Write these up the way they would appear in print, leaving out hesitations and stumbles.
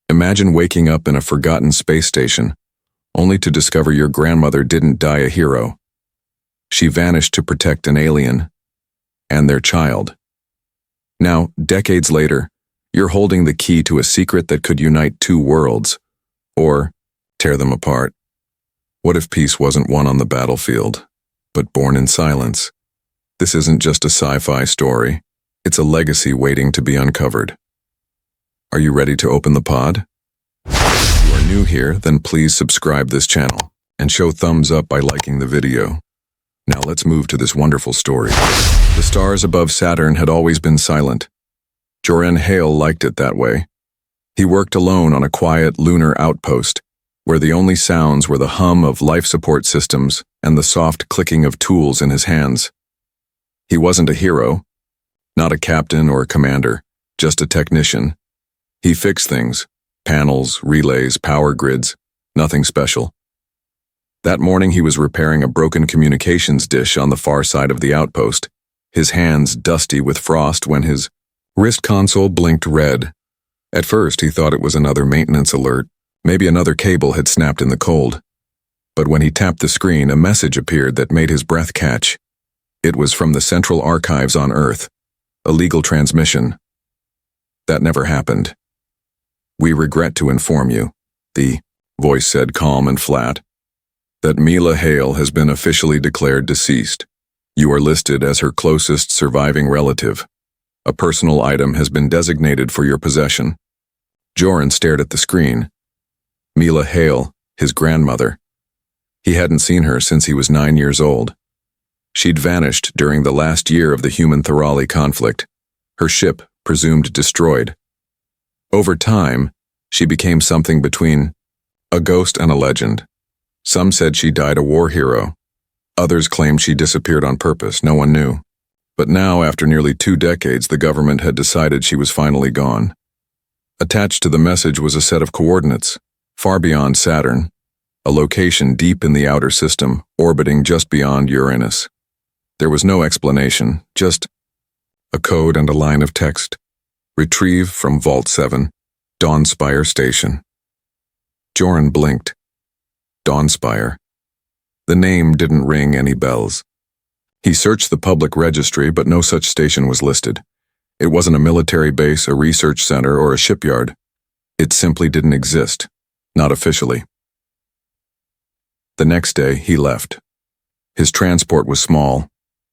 Imagine waking up in a forgotten space station, only to discover your grandmother didn't die a hero. She vanished to protect an alien and their child. Now, decades later, you're holding the key to a secret that could unite two worlds, or tear them apart. What if peace wasn't won on the battlefield, but born in silence? This isn't just a sci-fi story, it's a legacy waiting to be uncovered. Are you ready to open the pod? If you are new here, then please subscribe this channel, and show thumbs up by liking the video. Now let's move to this wonderful story. The stars above Saturn had always been silent. Joran Hale liked it that way. He worked alone on a quiet lunar outpost, where the only sounds were the hum of life support systems and the soft clicking of tools in his hands. He wasn't a hero, not a captain or a commander, just a technician. He fixed things, panels, relays, power grids, nothing special. That morning he was repairing a broken communications dish on the far side of the outpost, his hands dusty with frost when his wrist console blinked red. At first he thought it was another maintenance alert, maybe another cable had snapped in the cold. But when he tapped the screen, a message appeared that made his breath catch. It was from the Central Archives on Earth, a legal transmission. That never happened. "We regret to inform you," the voice said, calm and flat, "that Mila Hale has been officially declared deceased. You are listed as her closest surviving relative. A personal item has been designated for your possession." Joran stared at the screen. Mila Hale, his grandmother. He hadn't seen her since he was 9 years old. She'd vanished during the last year of the human-Thorali conflict, her ship presumed destroyed. Over time, she became something between a ghost and a legend. Some said she died a war hero. Others claimed she disappeared on purpose, no one knew. But now, after nearly 2 decades, the government had decided she was finally gone. Attached to the message was a set of coordinates, far beyond Saturn, a location deep in the outer system, orbiting just beyond Uranus. There was no explanation, just a code and a line of text. Retrieve from Vault 7, Dawnspire Station. Joran blinked. Dawnspire. The name didn't ring any bells. He searched the public registry, but no such station was listed. It wasn't a military base, a research center, or a shipyard. It simply didn't exist, not officially. The next day, he left. His transport was small,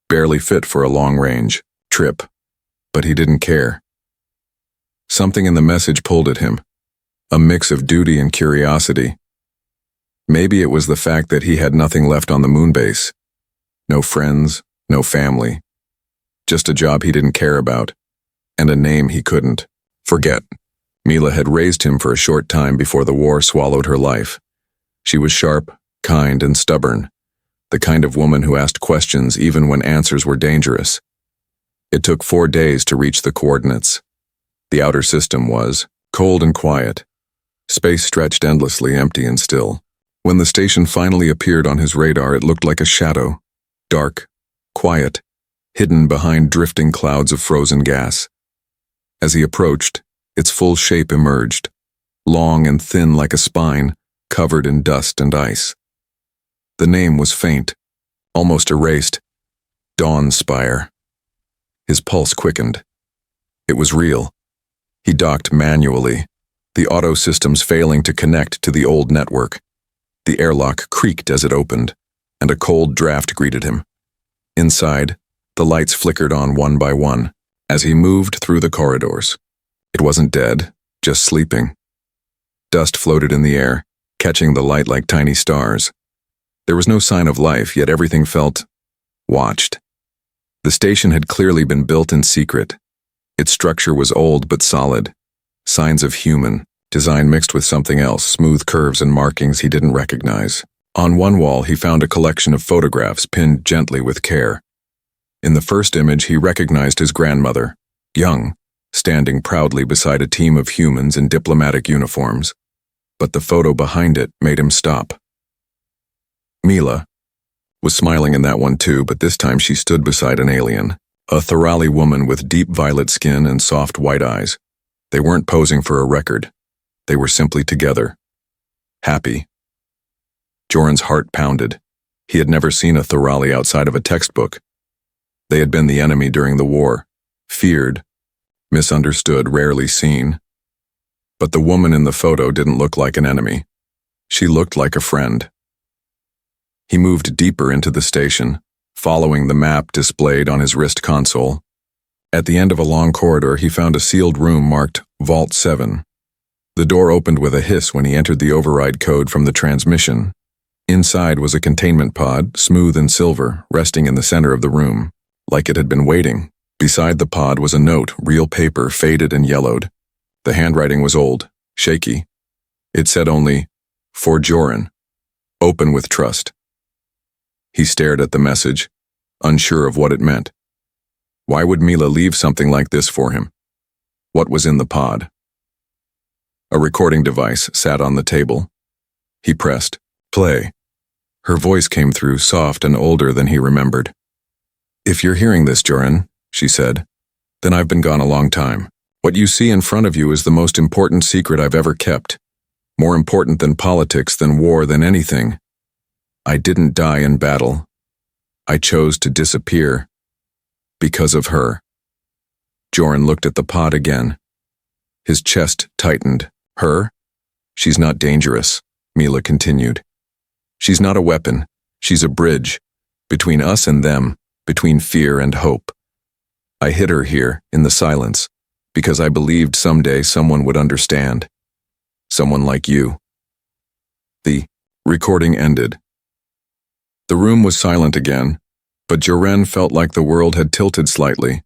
barely fit for a long-range trip, but he didn't care. Something in the message pulled at him, a mix of duty and curiosity. Maybe it was the fact that he had nothing left on the moon base. No friends, no family. Just a job he didn't care about, and a name he couldn't forget. Mila had raised him for a short time before the war swallowed her life. She was sharp, kind, and stubborn, the kind of woman who asked questions even when answers were dangerous. It took 4 days to reach the coordinates. The outer system was cold and quiet. Space stretched endlessly, empty and still. When the station finally appeared on his radar, it looked like a shadow. Dark, quiet, hidden behind drifting clouds of frozen gas. As he approached, its full shape emerged, long and thin like a spine, covered in dust and ice. The name was faint, almost erased. Dawnspire. His pulse quickened. It was real. He docked manually, the auto systems failing to connect to the old network. The airlock creaked as it opened, and a cold draft greeted him. Inside, the lights flickered on one by one as he moved through the corridors. It wasn't dead, just sleeping. Dust floated in the air, catching the light like tiny stars. There was no sign of life, yet everything felt watched. The station had clearly been built in secret. Its structure was old but solid. Signs of human design mixed with something else, smooth curves and markings he didn't recognize. On one wall, he found a collection of photographs pinned gently with care. In the first image, he recognized his grandmother, young, standing proudly beside a team of humans in diplomatic uniforms. But the photo behind it made him stop. Mila was smiling in that one too, but this time she stood beside an alien, a Thorali woman with deep violet skin and soft white eyes. They weren't posing for a record. They were simply together. Happy. Joran's heart pounded. He had never seen a Thorali outside of a textbook. They had been the enemy during the war, feared, misunderstood, rarely seen. But the woman in the photo didn't look like an enemy. She looked like a friend. He moved deeper into the station, following the map displayed on his wrist console. At the end of a long corridor, he found a sealed room marked Vault 7. The door opened with a hiss when he entered the override code from the transmission. Inside was a containment pod, smooth and silver, resting in the center of the room, like it had been waiting. Beside the pod was a note, real paper, faded and yellowed. The handwriting was old, shaky. It said only, "For Joran. Open with trust." He stared at the message, unsure of what it meant. Why would Mila leave something like this for him? What was in the pod? A recording device sat on the table. He pressed play. Her voice came through, soft and older than he remembered. "If you're hearing this, Joran," she said, "then I've been gone a long time. What you see in front of you is the most important secret I've ever kept. More important than politics, than war, than anything. I didn't die in battle. I chose to disappear. Because of her." Joran looked at the pod again. His chest tightened. Her? She's not dangerous, Mila continued. She's not a weapon. She's a bridge. Between us and them, between fear and hope. I hid her here, in the silence, because I believed someday someone would understand. Someone like you. The recording ended. The room was silent again, but Joran felt like the world had tilted slightly.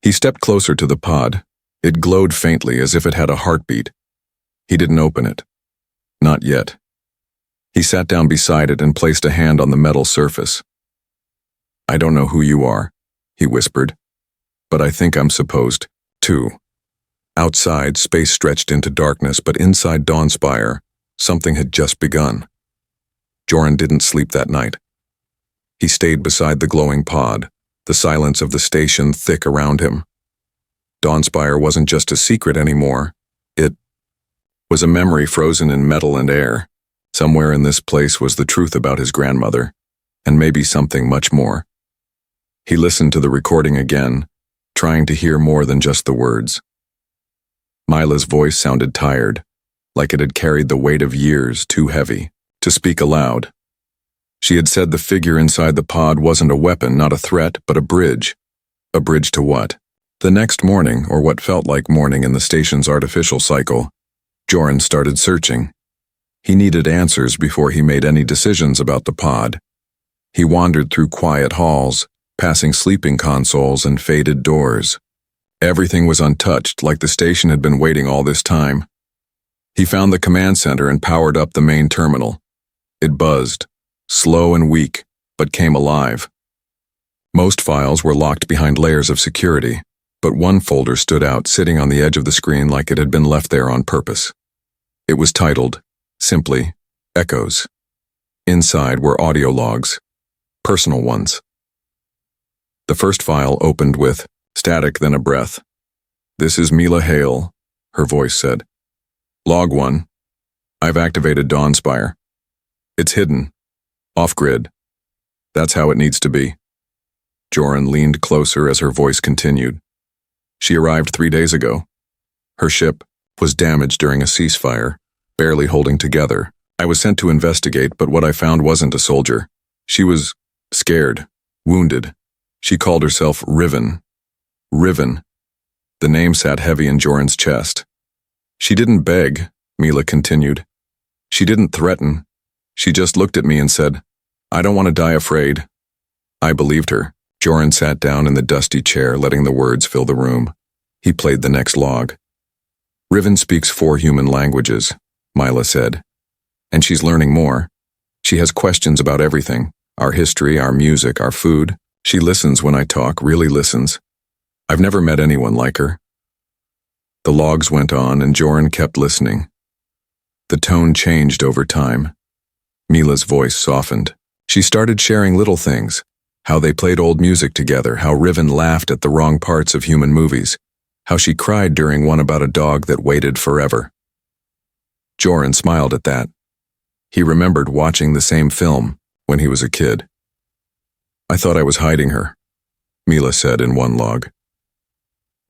He stepped closer to the pod. It glowed faintly as if it had a heartbeat. He didn't open it. Not yet. He sat down beside it and placed a hand on the metal surface. "I don't know who you are," he whispered, "but I think I'm supposed to." Outside, space stretched into darkness, but inside Dawnspire, something had just begun. Joran didn't sleep that night. He stayed beside the glowing pod, the silence of the station thick around him. Dawnspire wasn't just a secret anymore. It was a memory frozen in metal and air. Somewhere in this place was the truth about his grandmother, and maybe something much more. He listened to the recording again, trying to hear more than just the words. Mila's voice sounded tired, like it had carried the weight of years, too heavy to speak aloud. She had said the figure inside the pod wasn't a weapon, not a threat, but a bridge. A bridge to what? The next morning, or what felt like morning in the station's artificial cycle, Joran started searching. He needed answers before he made any decisions about the pod. He wandered through quiet halls, passing sleeping consoles and faded doors. Everything was untouched, like the station had been waiting all this time. He found the command center and powered up the main terminal. It buzzed, slow and weak, but came alive. Most files were locked behind layers of security, but one folder stood out, sitting on the edge of the screen like it had been left there on purpose. It was titled, simply, Echoes. Inside were audio logs, personal ones. The first file opened with static, then a breath. "This is Mila Hale," her voice said. "Log 1. I've activated Dawnspire. It's hidden, off-grid. That's how it needs to be." Joran leaned closer as her voice continued. "She arrived 3 days ago. Her ship was damaged during a ceasefire, barely holding together. I was sent to investigate, but what I found wasn't a soldier. She was scared, wounded. She called herself Riven. Riven. The name sat heavy in Joran's chest. She didn't beg," Mila continued. "She didn't threaten. She just looked at me and said, 'I don't want to die afraid.' I believed her." Joran sat down in the dusty chair, letting the words fill the room. He played the next log. "Riven speaks 4 human languages," Mila said. "And she's learning more. She has questions about everything, our history, our music, our food. She listens when I talk, really listens. I've never met anyone like her." The logs went on, and Joran kept listening. The tone changed over time. Mila's voice softened. She started sharing little things, how they played old music together, how Riven laughed at the wrong parts of human movies, how she cried during one about a dog that waited forever. Joran smiled at that. He remembered watching the same film when he was a kid. I thought I was hiding her, Mila said in one log.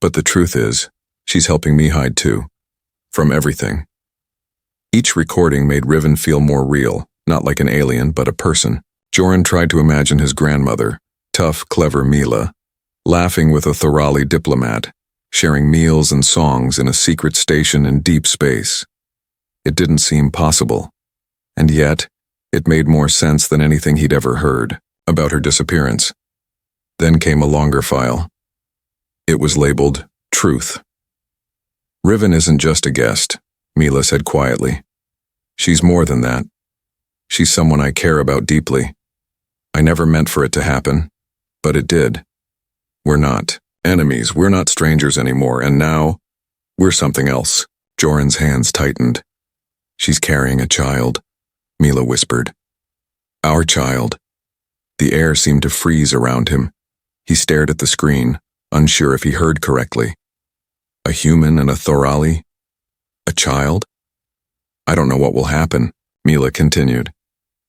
But the truth is, she's helping me hide too. From everything. Each recording made Riven feel more real, not like an alien, but a person. Joran tried to imagine his grandmother, tough, clever Mila, laughing with a Thorali diplomat, sharing meals and songs in a secret station in deep space. It didn't seem possible, and yet, it made more sense than anything he'd ever heard about her disappearance. Then came a longer file. It was labeled Truth. Riven isn't just a guest, Mila said quietly. She's more than that. She's someone I care about deeply. I never meant for it to happen, but it did. We're not enemies, we're not strangers anymore, and now, we're something else. Joran's hands tightened. She's carrying a child, Mila whispered. Our child. The air seemed to freeze around him. He stared at the screen, unsure if he heard correctly. A human and a Thorali? A child? I don't know what will happen, Mila continued.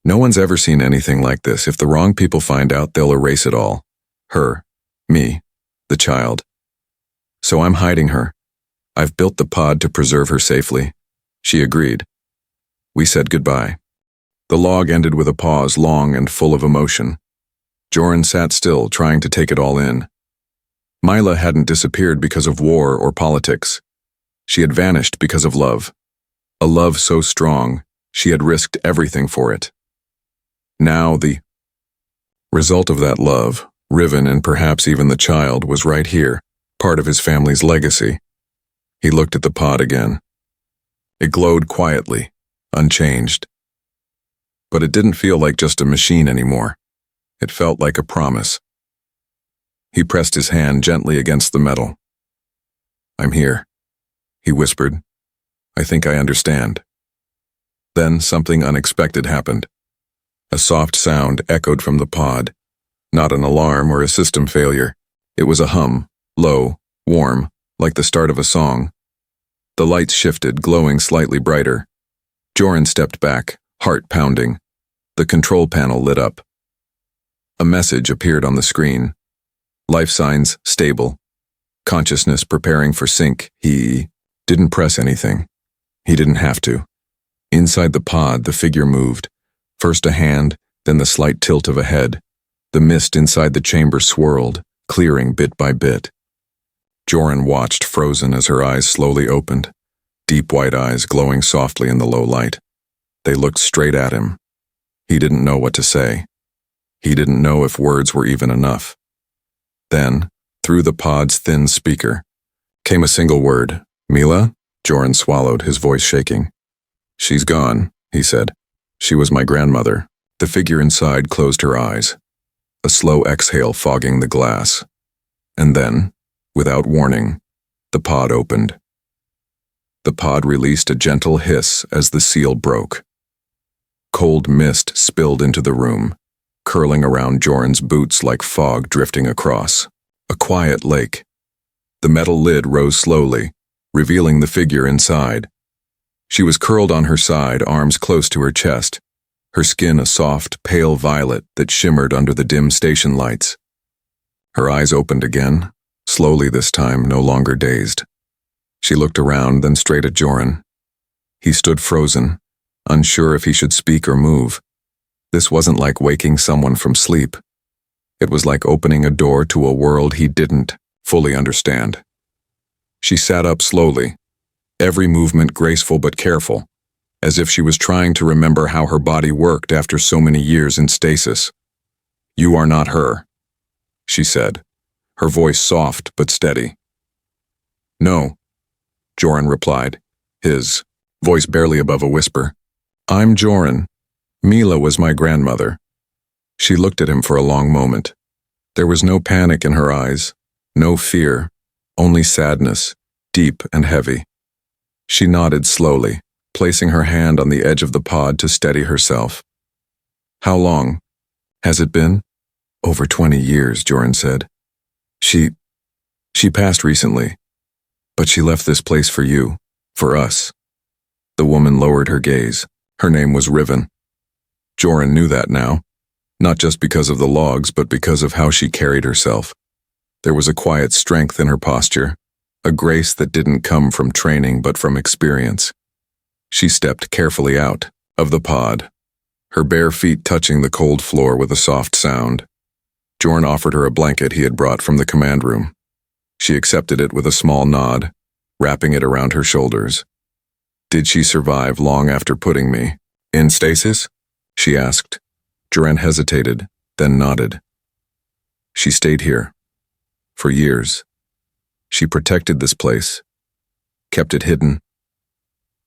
No one's ever seen anything like this. If the wrong people find out, they'll erase it all. Her, me, the child. So I'm hiding her. I've built the pod to preserve her safely. She agreed. We said goodbye. The log ended with a pause, long and full of emotion. Joran sat still, trying to take it all in. Mila hadn't disappeared because of war or politics. She had vanished because of love. A love so strong, she had risked everything for it. Now the result of that love, Riven and perhaps even the child, was right here, part of his family's legacy. He looked at the pod again. It glowed quietly, unchanged. But it didn't feel like just a machine anymore. It felt like a promise. He pressed his hand gently against the metal. I'm here, he whispered. I think I understand. Then something unexpected happened. A soft sound echoed from the pod. Not an alarm or a system failure. It was a hum, low, warm, like the start of a song. The lights shifted, glowing slightly brighter. Joran stepped back, heart pounding. The control panel lit up. A message appeared on the screen. Life signs stable. Consciousness preparing for sync. He didn't press anything. He didn't have to. Inside the pod, the figure moved. First a hand, then the slight tilt of a head. The mist inside the chamber swirled, clearing bit by bit. Joran watched, frozen, as her eyes slowly opened. Deep white eyes glowing softly in the low light. They looked straight at him. He didn't know what to say. He didn't know if words were even enough. Then, through the pod's thin speaker, came a single word. Mila? Joran swallowed, his voice shaking. She's gone, he said. She was my grandmother. The figure inside closed her eyes. A slow exhale fogging the glass. And then, without warning, the pod opened. The pod released a gentle hiss as the seal broke. Cold mist spilled into the room, curling around Joran's boots like fog drifting across. A quiet lake. The metal lid rose slowly, revealing the figure inside. She was curled on her side, arms close to her chest, her skin a soft, pale violet that shimmered under the dim station lights. Her eyes opened again, slowly this time, no longer dazed. She looked around, then straight at Joran. He stood frozen, unsure if he should speak or move. This wasn't like waking someone from sleep. It was like opening a door to a world he didn't fully understand. She sat up slowly, every movement graceful but careful, as if she was trying to remember how her body worked after so many years in stasis. You are not her, she said, her voice soft but steady. No, Joran replied, his voice barely above a whisper. I'm Joran. Mila was my grandmother. She looked at him for a long moment. There was no panic in her eyes, no fear, only sadness, deep and heavy. She nodded slowly, placing her hand on the edge of the pod to steady herself. How long has it been? Over 20 years, Joran said. She passed recently, but she left this place for you, for us. The woman lowered her gaze. Her name was Riven. Joran knew that now, not just because of the logs, but because of how she carried herself. There was a quiet strength in her posture, a grace that didn't come from training but from experience. She stepped carefully out of the pod, her bare feet touching the cold floor with a soft sound. Joran offered her a blanket he had brought from the command room. She accepted it with a small nod, wrapping it around her shoulders. "Did she survive long after putting me in stasis?" she asked. Joran hesitated, then nodded. "She stayed here. For years. She protected this place. Kept it hidden.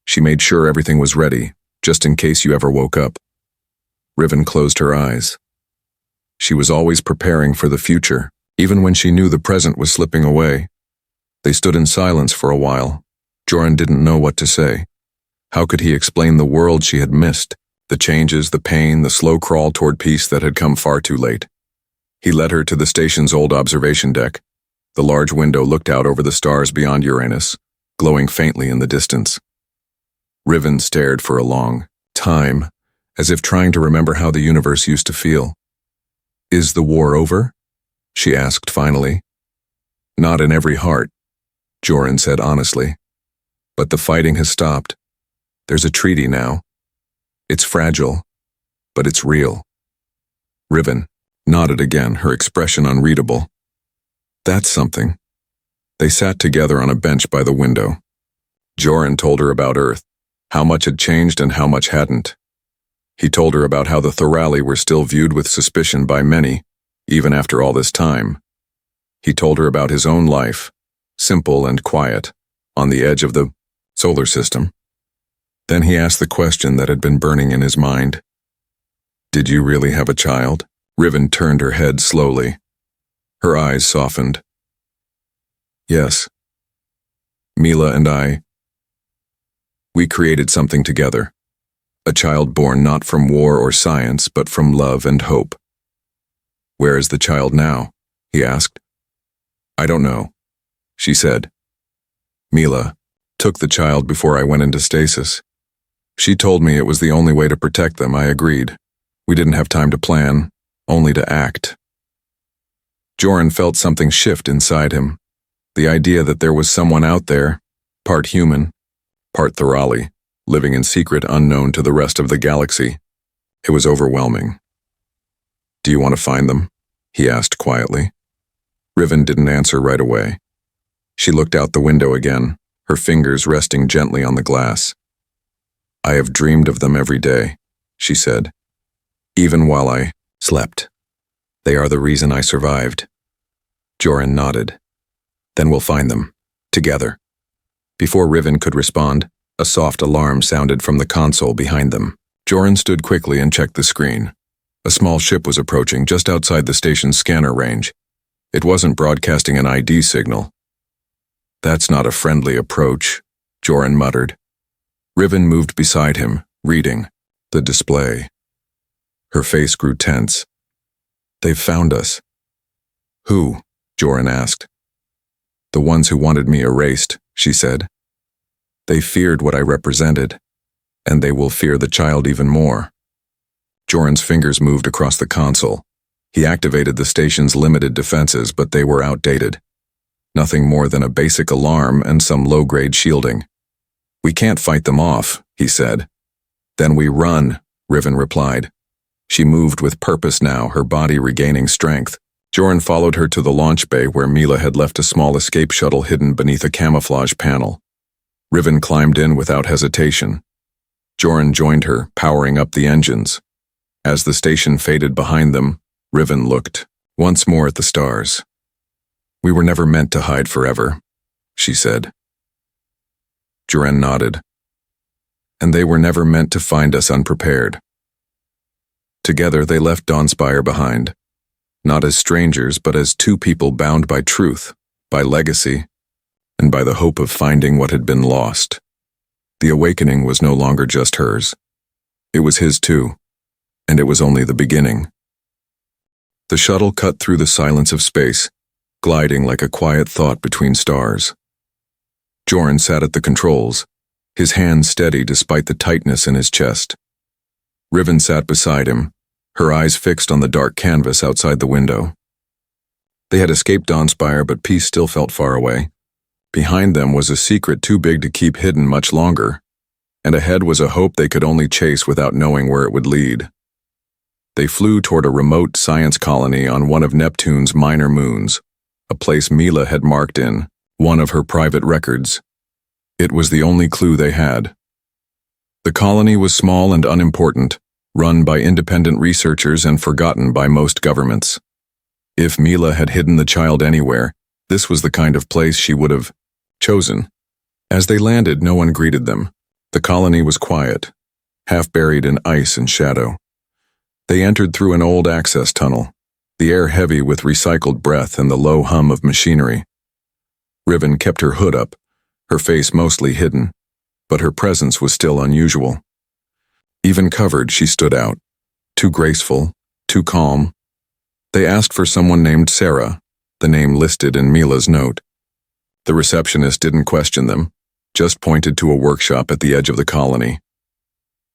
She made sure everything was ready, just in case you ever woke up." Riven closed her eyes. She was always preparing for the future, even when she knew the present was slipping away. They stood in silence for a while. Joran didn't know what to say. How could he explain the world she had missed, the changes, the pain, the slow crawl toward peace that had come far too late? He led her to the station's old observation deck. The large window looked out over the stars beyond Uranus, glowing faintly in the distance. Riven stared for a long time, as if trying to remember how the universe used to feel. "Is the war over?" she asked finally. "Not in every heart," Joran said honestly. "But the fighting has stopped. There's a treaty now. It's fragile, but it's real." Riven nodded again, her expression unreadable. "That's something." They sat together on a bench by the window. Joran told her about Earth, how much had changed and how much hadn't. He told her about how the Thorali were still viewed with suspicion by many, even after all this time. He told her about his own life, simple and quiet, on the edge of the solar system. Then he asked the question that had been burning in his mind. "Did you really have a child?" Riven turned her head slowly. Her eyes softened. "Yes. Mila and I, we created something together. A child born not from war or science, but from love and hope." "Where is the child now?" he asked. "I don't know," she said. "Mila took the child before I went into stasis. She told me it was the only way to protect them. I agreed. We didn't have time to plan, only to act." Joran felt something shift inside him. The idea that there was someone out there, part human, part Thorali, living in secret unknown to the rest of the galaxy. It was overwhelming. "Do you want to find them?" he asked quietly. Riven didn't answer right away. She looked out the window again, her fingers resting gently on the glass. "I have dreamed of them every day," she said. "Even while I slept. They are the reason I survived." Joran nodded. "Then we'll find them. Together." Before Riven could respond, a soft alarm sounded from the console behind them. Joran stood quickly and checked the screen. A small ship was approaching just outside the station's scanner range. It wasn't broadcasting an ID signal. "That's not a friendly approach," Joran muttered. Riven moved beside him, reading the display. Her face grew tense. "They've found us." "Who?" Joran asked. "The ones who wanted me erased," she said. "They feared what I represented, and they will fear the child even more." Joran's fingers moved across the console. He activated the station's limited defenses, but they were outdated. Nothing more than a basic alarm and some low-grade shielding. "We can't fight them off," he said. "Then we run," Riven replied. She moved with purpose now, her body regaining strength. Joran followed her to the launch bay where Mila had left a small escape shuttle hidden beneath a camouflage panel. Riven climbed in without hesitation. Joran joined her, powering up the engines. As the station faded behind them, Riven looked once more at the stars. "We were never meant to hide forever," she said. Joran nodded. "And they were never meant to find us unprepared." Together they left Dawnspire behind, not as strangers but as two people bound by truth, by legacy, and by the hope of finding what had been lost. The awakening was no longer just hers. It was his too, and it was only the beginning. The shuttle cut through the silence of space, gliding like a quiet thought between stars. Joran sat at the controls, his hands steady despite the tightness in his chest. Riven sat beside him, her eyes fixed on the dark canvas outside the window. They had escaped Dawnspire, but peace still felt far away. Behind them was a secret too big to keep hidden much longer, and ahead was a hope they could only chase without knowing where it would lead. They flew toward a remote science colony on one of Neptune's minor moons, a place Mila had marked in one of her private records. It was the only clue they had. The colony was small and unimportant, run by independent researchers and forgotten by most governments. If Mila had hidden the child anywhere, this was the kind of place she would have chosen. As they landed, no one greeted them. The colony was quiet, half buried in ice and shadow. They entered through an old access tunnel, the air heavy with recycled breath and the low hum of machinery. Riven kept her hood up, her face mostly hidden, but her presence was still unusual. Even covered, she stood out, too graceful, too calm. They asked for someone named Sarah, the name listed in Mila's note. The receptionist didn't question them, just pointed to a workshop at the edge of the colony.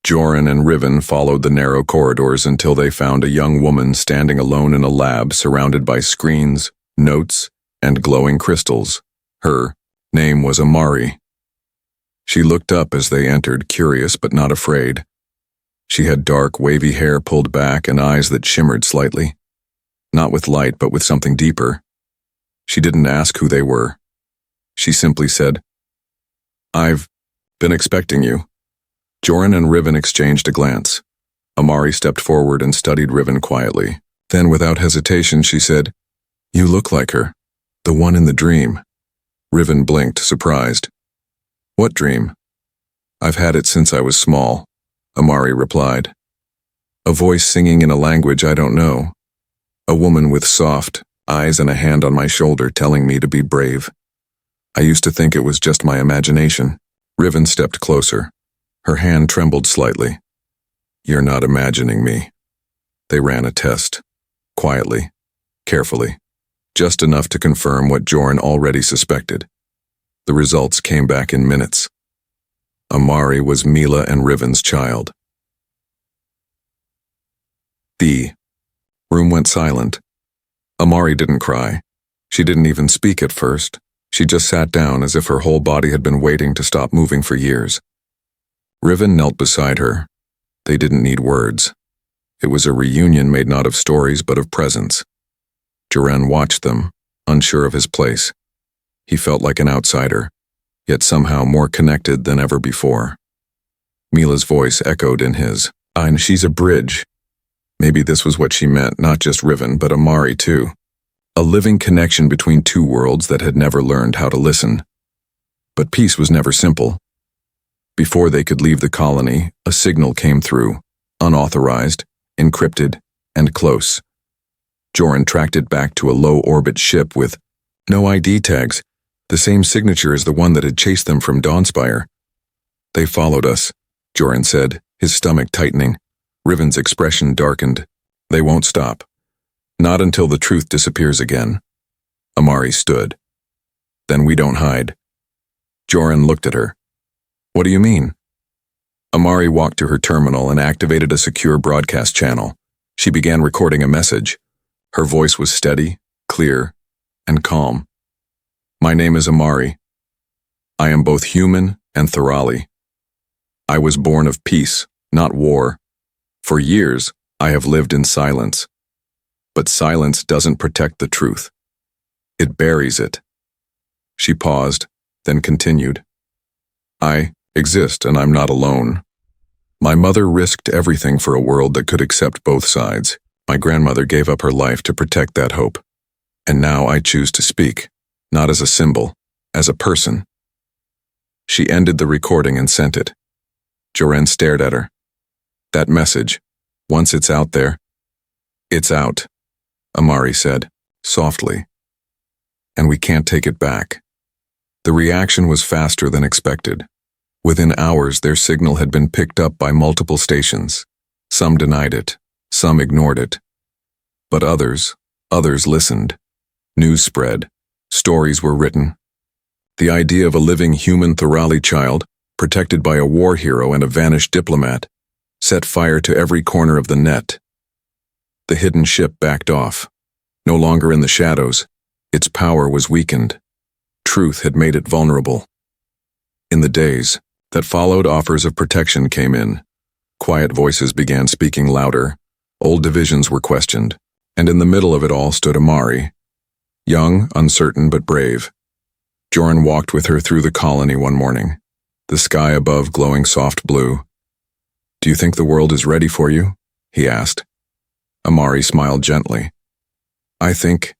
Joran and Riven followed the narrow corridors until they found a young woman standing alone in a lab surrounded by screens, notes, and glowing crystals. Her name was Amari. She looked up as they entered, curious but not afraid. She had dark, wavy hair pulled back and eyes that shimmered slightly. Not with light, but with something deeper. She didn't ask who they were. She simply said, "I've been expecting you." Joran and Riven exchanged a glance. Amari stepped forward and studied Riven quietly. Then, without hesitation, she said, "You look like her, the one in the dream." Riven blinked, surprised. "What dream?" "I've had it since I was small," Amari replied. "A voice singing in a language I don't know. A woman with soft eyes and a hand on my shoulder telling me to be brave. I used to think it was just my imagination." Riven stepped closer. Her hand trembled slightly. "You're not imagining me." They ran a test. Quietly, carefully, just enough to confirm what Joran already suspected. The results came back in minutes. Amari was Mila and Riven's child. The room went silent. Amari didn't cry. She didn't even speak at first. She just sat down as if her whole body had been waiting to stop moving for years. Riven knelt beside her. They didn't need words. It was a reunion made not of stories but of presence. Joran watched them, unsure of his place. He felt like an outsider, yet somehow more connected than ever before. Mila's voice echoed in his, "And she's a bridge." Maybe this was what she meant, not just Riven, but Amari too. A living connection between two worlds that had never learned how to listen. But peace was never simple. Before they could leave the colony, a signal came through, unauthorized, encrypted, and close. Joran tracked it back to a low-orbit ship with no ID tags, the same signature as the one that had chased them from Dawnspire. "They followed us," Joran said, his stomach tightening. Riven's expression darkened. "They won't stop. Not until the truth disappears again." Amari stood. "Then we don't hide." Joran looked at her. "What do you mean?" Amari walked to her terminal and activated a secure broadcast channel. She began recording a message. Her voice was steady, clear, and calm. "My name is Amari. I am both human and Thorali. I was born of peace, not war. For years, I have lived in silence. But silence doesn't protect the truth. It buries it." She paused, then continued. "I exist, and I'm not alone. My mother risked everything for a world that could accept both sides. My grandmother gave up her life to protect that hope. And now I choose to speak, not as a symbol, as a person." She ended the recording and sent it. Joran stared at her. "That message, once it's out there." "It's out," Amari said, softly. "And we can't take it back." The reaction was faster than expected. Within hours, their signal had been picked up by multiple stations. Some denied it, some ignored it. But others listened. News spread. Stories were written. The idea of a living human Thorali child, protected by a war hero and a vanished diplomat, set fire to every corner of the net. The hidden ship backed off. No longer in the shadows, its power was weakened. Truth had made it vulnerable. In the days that followed, offers of protection came in. Quiet voices began speaking louder, old divisions were questioned, and in the middle of it all stood Amari. Young, uncertain, but brave. Joran walked with her through the colony one morning, the sky above glowing soft blue. "Do you think the world is ready for you?" he asked. Amari smiled gently. "I think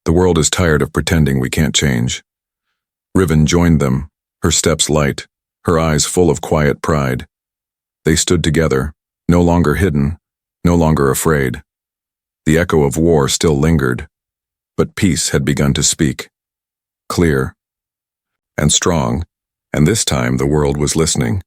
the world is tired of pretending we can't change." Riven joined them, her steps light, her eyes full of quiet pride. They stood together, no longer hidden, no longer afraid. The echo of war still lingered, but peace had begun to speak. Clear and strong, and this time the world was listening.